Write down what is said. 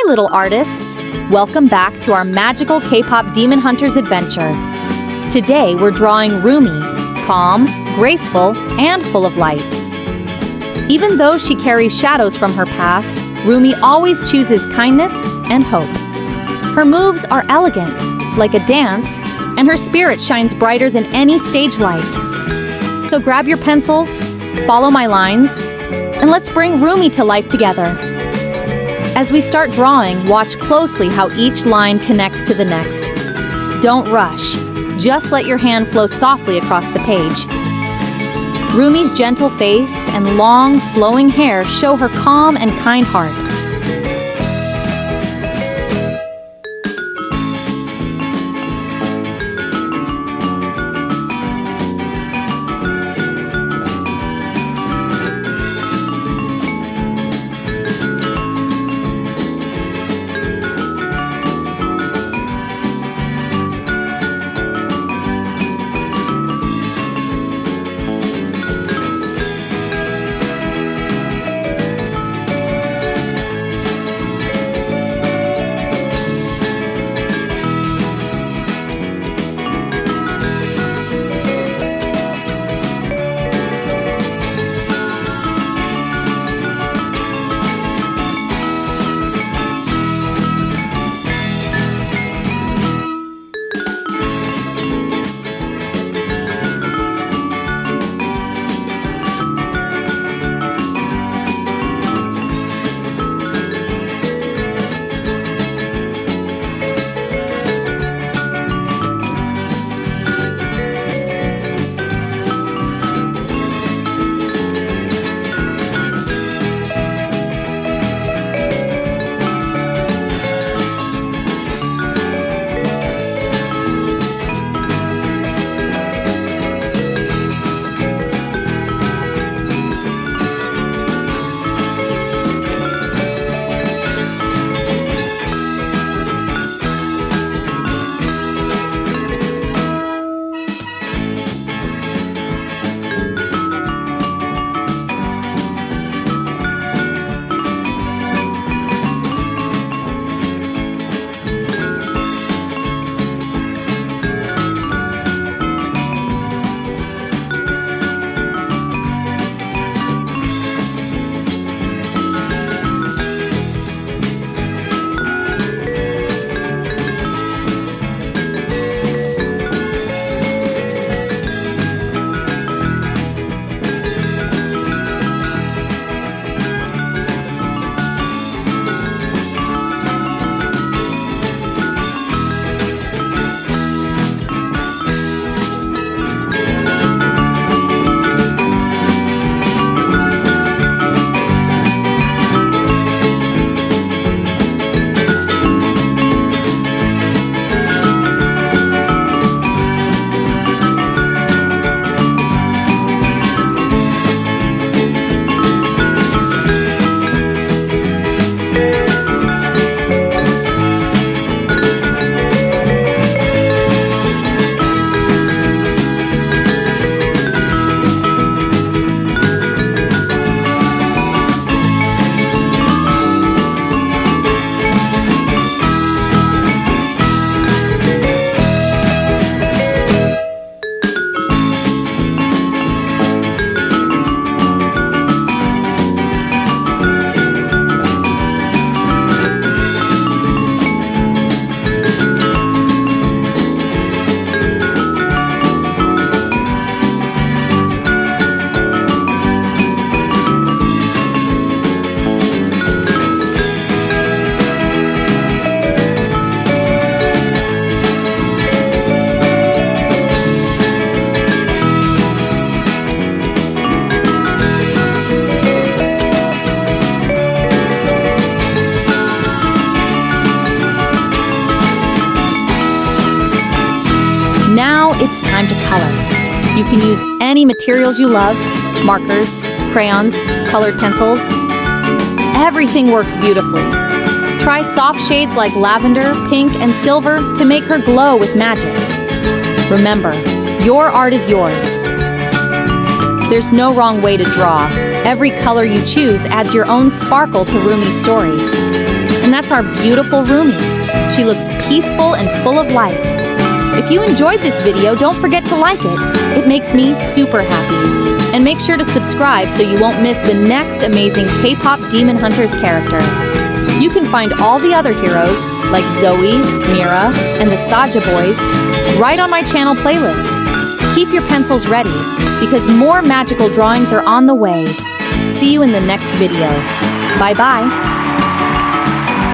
little artists! Welcome back to our magical K-pop demon hunters adventure. Today we're drawing Rumi, calm, graceful, and full of light. Even though she carries shadows from her past, Rumi always chooses kindness and hope. Her moves are elegant, like a dance, and her spirit shines brighter than any stage light. So grab your pencils, follow my lines, and let's bring Rumi to life together. As we start drawing, watch closely how each line connects to the next. Don't rush. Just let your hand flow softly across the page. Rumi's gentle face and long, flowing hair show her calm and kind heart. Now it's time to color. You can use any materials you love, markers, crayons, colored pencils. Everything works beautifully. Try soft shades like lavender, pink, and silver to make her glow with magic. Remember, your art is yours. There's no wrong way to draw. Every color you choose adds your own sparkle to Rumi's story. And that's our beautiful Rumi. She looks peaceful and full of light. If you enjoyed this video, don't forget to like it. It makes me super happy. And make sure to subscribe so you won't miss the next amazing K-pop Demon Hunters character. You can find all the other heroes, like Zoe, Mira, and the Saja Boys, right on my channel playlist. Keep your pencils ready, because more magical drawings are on the way. See you in the next video. Bye-bye.